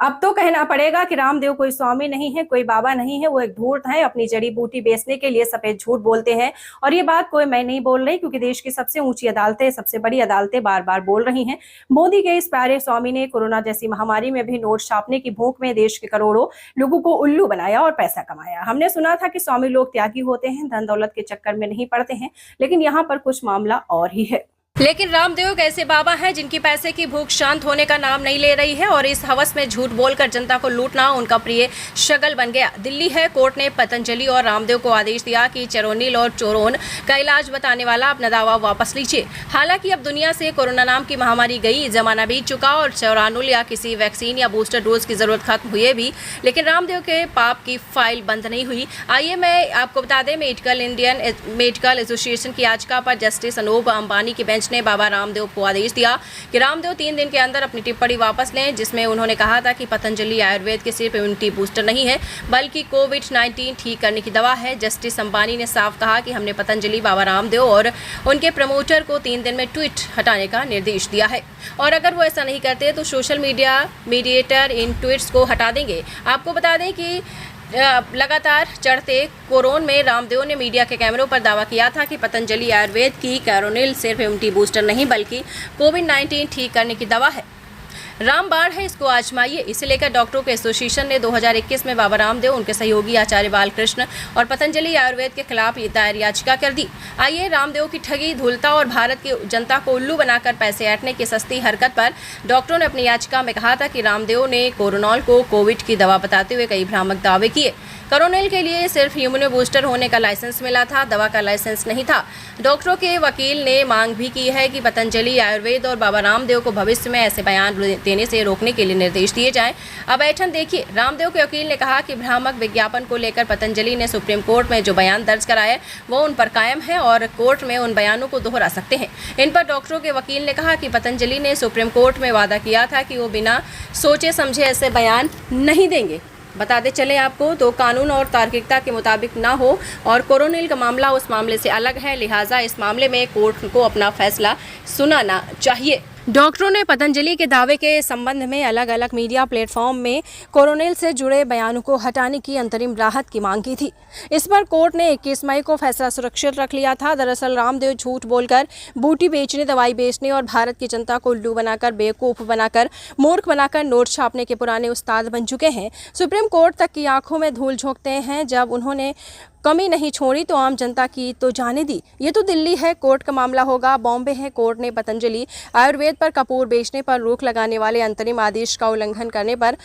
अब तो कहना पड़ेगा कि रामदेव कोई स्वामी नहीं है, कोई बाबा नहीं है, वो एक धूर्त है। अपनी जड़ी बूटी बेचने के लिए सफेद झूठ बोलते हैं। और ये बात कोई मैं नहीं बोल रही, क्योंकि देश की सबसे ऊंची अदालतें, सबसे बड़ी अदालतें बार बार बोल रही हैं। मोदी के इस प्यारे स्वामी ने कोरोना जैसी महामारी में भी नोट छापने की भूख में देश के करोड़ों लोगों को उल्लू बनाया और पैसा कमाया। हमने सुना था कि स्वामी लोग त्यागी होते हैं, धन दौलत के चक्कर में नहीं पड़ते हैं, लेकिन यहाँ पर कुछ मामला और ही है। लेकिन रामदेव एक ऐसे बाबा हैं जिनकी पैसे की भूख शांत होने का नाम नहीं ले रही है और इस हवस में झूठ बोलकर जनता को लूटना उनका प्रिय शगल बन गया। दिल्ली है कोर्ट ने पतंजलि और रामदेव को आदेश दिया कि चेरोनिल और चोरोन का इलाज बताने वाला अपना दावा वापस लीजिए। हालांकि अब दुनिया से कोरोना नाम की महामारी गई, जमाना बीत चुका और चेरोनिल या किसी वैक्सीन या बूस्टर डोज की जरूरत खत्म हुई भी, लेकिन रामदेव के पाप की फाइल बंद नहीं हुई। आइए मैं आपको बता दें, इंडियन मेडिकल एसोसिएशन की याचिका पर जस्टिस अनूप अंबानी की बेंच ने बाबा रामदेव को आदेश दिया कि रामदेव 3 दिन के अंदर अपनी टिप्पणी वापस लें, जिसमें उन्होंने कहा था कि पतंजलि आयुर्वेद के सिर्फ इम्यूनिटी बूस्टर नहीं है, बल्कि कोविड-19 ठीक करने की दवा है। जस्टिस अंबानी ने साफ कहा कि हमने पतंजलि, बाबा रामदेव और उनके प्रमोटर को 3 दिन में ट्वीट हटाने का निर्देश दिया है और अगर वो ऐसा नहीं करते तो सोशल मीडिया मीडिएटर इन ट्वीट्स को हटा देंगे। आपको बता दें कि लगातार चढ़ते कोरोना में रामदेव ने मीडिया के कैमरों पर दावा किया था कि पतंजलि आयुर्वेद की कैरोनिल सिर्फ इम्यूनिटी बूस्टर नहीं बल्कि कोविड-19 ठीक करने की दवा है। रामबाण है, इसको आजमाइए। इसे लेकर डॉक्टरों के एसोसिएशन ने 2021 में बाबा रामदेव, उनके सहयोगी आचार्य बालकृष्ण और पतंजलि आयुर्वेद के खिलाफ दायर याचिका कर दी। आइए रामदेव की ठगी, धूलता और भारत की जनता को उल्लू बनाकर पैसे ऐंठने की सस्ती हरकत पर डॉक्टरों ने अपनी याचिका में कहा था कि रामदेव ने कोरोनॉल को कोविड की दवा बताते हुए कई भ्रामक दावे किए। कोरोनिल के लिए सिर्फ इम्यूनो बूस्टर होने का लाइसेंस मिला था, दवा का लाइसेंस नहीं था। डॉक्टरों के वकील ने मांग भी की है कि पतंजलि आयुर्वेद और बाबा रामदेव को भविष्य में ऐसे बयान देने से रोकने के लिए निर्देश दिए जाएं। अब ऐठन देखिए, रामदेव के वकील ने कहा कि भ्रामक विज्ञापन को लेकर पतंजलि ने सुप्रीम कोर्ट में जो बयान दर्ज कराया वो उन पर कायम है और कोर्ट में उन बयानों को दोहरा सकते हैं। इन पर डॉक्टरों के वकील ने कहा कि पतंजलि ने सुप्रीम कोर्ट में वादा किया था कि वो बिना सोचे समझे ऐसे बयान नहीं देंगे। बताते चले आपको, तो कानून और तार्किकता के मुताबिक ना हो और कोरोनिल का मामला उस मामले से अलग है, लिहाजा इस मामले में कोर्ट को अपना फैसला सुनाना चाहिए। डॉक्टरों ने पतंजलि के दावे के संबंध में अलग अलग मीडिया प्लेटफॉर्म में कोरोनिल से जुड़े बयानों को हटाने की अंतरिम राहत की मांग की थी। इस पर कोर्ट ने 21 मई को फैसला सुरक्षित रख लिया था। दरअसल रामदेव झूठ बोलकर, बूटी बेचने, दवाई बेचने और भारत की जनता को उल्लू बनाकर, बेवकूफ़ बनाकर, मूर्ख बनाकर नोट छापने के पुराने उस्ताद बन चुके हैं। सुप्रीम कोर्ट तक की आंखों में धूल झोंकते हैं। जब उन्होंने कमी नहीं छोड़ी तो आम जनता की तो जाने दी। ये तो दिल्ली है, कोर्ट का मामला होगा। बॉम्बे है, कोर्ट ने पतंजलि आयुर्वेद पर कपूर बेचने पर रोक लगाने वाले अंतरिम आदेश का उल्लंघन करने पर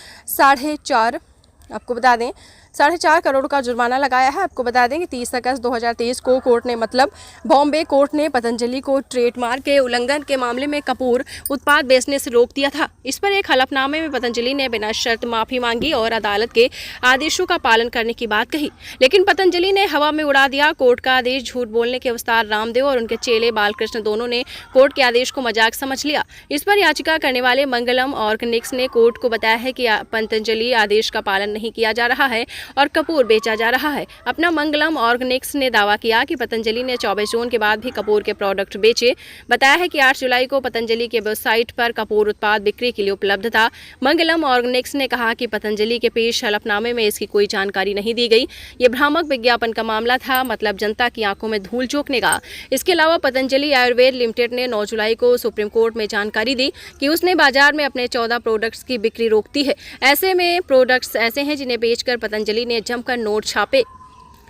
4.5 करोड़ का जुर्माना लगाया है। आपको बता दें कि 30 अगस्त 2023 को कोर्ट ने, मतलब बॉम्बे कोर्ट ने पतंजलि को ट्रेडमार्क के उल्लंघन के मामले में कपूर उत्पाद बेचने से रोक दिया था। इस पर एक हलफनामे में पतंजलि ने बिना शर्त माफी मांगी और अदालत के आदेशों का पालन करने की बात कही, लेकिन पतंजलि ने हवा में उड़ा दिया कोर्ट का आदेश। झूठ बोलने के उस्ताद रामदेव और उनके चेले बालकृष्ण दोनों ने कोर्ट के आदेश को मजाक समझ लिया। इस पर याचिका करने वाले मंगलम ऑर्गेनिक्स ने कोर्ट को बताया है कि पतंजलि आदेश का पालन नहीं किया जा रहा है और कपूर बेचा जा रहा है। अपना मंगलम ऑर्गेनिक्स ने दावा किया कि पतंजलि ने 24 जून के बाद भी कपूर के प्रोडक्ट बेचे। बताया है कि 8 जुलाई को पतंजलि के वेबसाइट पर कपूर उत्पाद बिक्री के लिए उपलब्ध था। मंगलम ऑर्गेनिक्स ने कहा कि पतंजलि के पेश हलफनामे में इसकी कोई जानकारी नहीं दी गई। ये भ्रामक विज्ञापन का मामला था, मतलब जनता की आंखों में धूल झोंकने का। इसके अलावा पतंजलि आयुर्वेद लिमिटेड ने 9 जुलाई को सुप्रीम कोर्ट में जानकारी दी कि उसने बाजार में अपने 14 प्रोडक्ट्स की बिक्री रोक दी है। ऐसे में प्रोडक्ट्स ऐसे हैं जिन्हें बेचकर पतंजलि ने जमकर नोट छापे।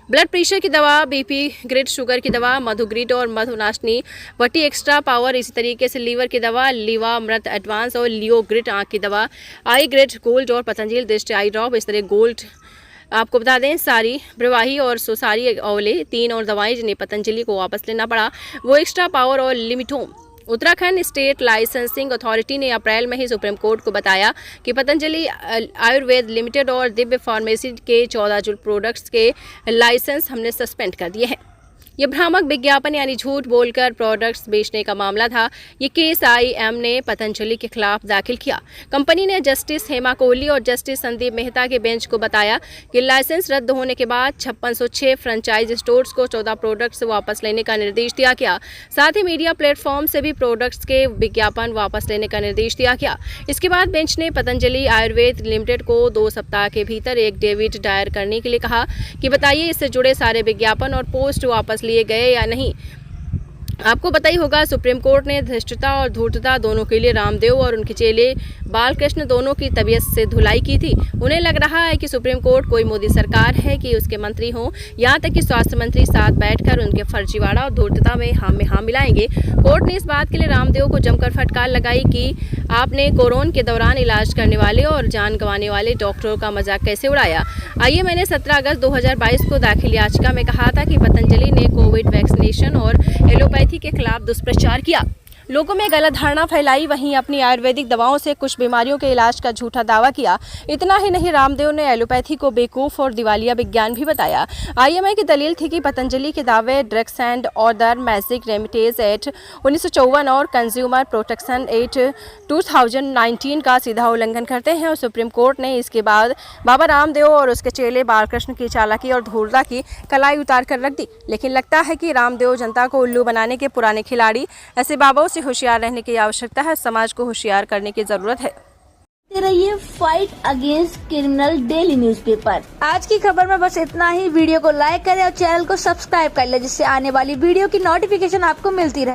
ब्लड प्रेशर की दवा, बीपी ग्रिड, शुगर की दवा, मधु ग्रिड और मधुनाशनी, वटी एक्स्ट्रा पावर, इसी तरीके से लीवर की दवा, लीवा अमृत एडवांस और लियो ग्रिड आँख की दवा, आई ग्रिड गोल्ड और पतंजलि दृष्टि आई ड्रॉप। इस तरह गोल्ड, आपको बता दें, सारी ब्रवाही और सोसारी ओले 3 और दवाएं जिन्हें पतंजलि को वापस लेना पड़ा वो एक्स्ट्रा पावर और लिमिटोम। उत्तराखंड स्टेट लाइसेंसिंग अथॉरिटी ने अप्रैल में ही सुप्रीम कोर्ट को बताया कि पतंजलि आयुर्वेद लिमिटेड और दिव्य फार्मेसी के 14 प्रोडक्ट्स के लाइसेंस हमने सस्पेंड कर दिए हैं। ये भ्रामक विज्ञापन यानी झूठ बोलकर प्रोडक्ट्स बेचने का मामला था। ये केस आईएम ने पतंजलि के खिलाफ दाखिल किया। कंपनी ने जस्टिस हेमा कोहली और जस्टिस संदीप मेहता के बेंच को बताया कि लाइसेंस रद्द होने के बाद 5606 फ्रेंचाइज स्टोर्स को 14 प्रोडक्ट्स वापस लेने का निर्देश दिया गया। साथ ही मीडिया प्लेटफॉर्म से भी प्रोडक्ट्स के विज्ञापन वापस लेने का निर्देश दिया गया। इसके बाद बेंच ने पतंजलि आयुर्वेद लिमिटेड को 2 सप्ताह के भीतर एक डेविड दायर करने के लिए कहा कि बताइए इससे जुड़े सारे विज्ञापन और पोस्ट वापस लिए गए या नहीं। आपको पता ही होगा, सुप्रीम कोर्ट ने धृष्टता और धूर्तता दोनों के लिए रामदेव और उनके चेले बालकृष्ण दोनों की तबीयत से धुलाई की थी। उन्हें लग रहा है कि सुप्रीम कोर्ट कोई मोदी सरकार है कि उसके मंत्री हों, यहाँ तक कि स्वास्थ्य मंत्री साथ बैठकर उनके फर्जीवाड़ा और धूर्तता में हाँ मिलाएंगे। कोर्ट ने इस बात के लिए रामदेव को जमकर फटकार लगाई कि आपने कोरोना के दौरान इलाज करने वाले और जान गंवाने वाले डॉक्टरों का मजाक कैसे उड़ाया। आइए, मैंने 17 अगस्त 2022 को दाखिल याचिका में कहा था कि पतंजलि ने कोविड वैक्सीनेशन और एलोपैथी के खिलाफ दुष्प्रचार किया, लोगों में गलत धारणा फैलाई, वहीं अपनी आयुर्वेदिक दवाओं से कुछ बीमारियों के इलाज का झूठा दावा किया। इतना ही नहीं, रामदेव ने एलोपैथी को बेवकूफ़ और दिवालिया विज्ञान भी बताया। आईएमए की दलील थी कि पतंजलि के दावे drugs and other magic remedies act 1954 और कंज्यूमर प्रोटेक्शन एक्ट 2019 का सीधा उल्लंघन करते हैं और सुप्रीम कोर्ट ने इसके बाद बाबा रामदेव और उसके चेले बालकृष्ण की चालाकी और धूर्तता की कलाई उतार कर रख दी। लेकिन लगता है कि रामदेव जनता को उल्लू बनाने के पुराने खिलाड़ी। ऐसे बाबाओं से होशियार रहने की आवश्यकता है, समाज को होशियार करने की जरूरत है। रहिए fight against criminal daily newspaper. आज की खबर में बस इतना ही। वीडियो को लाइक करें और चैनल को सब्सक्राइब कर लें, जिससे आने वाली वीडियो की नोटिफिकेशन आपको मिलती रहे।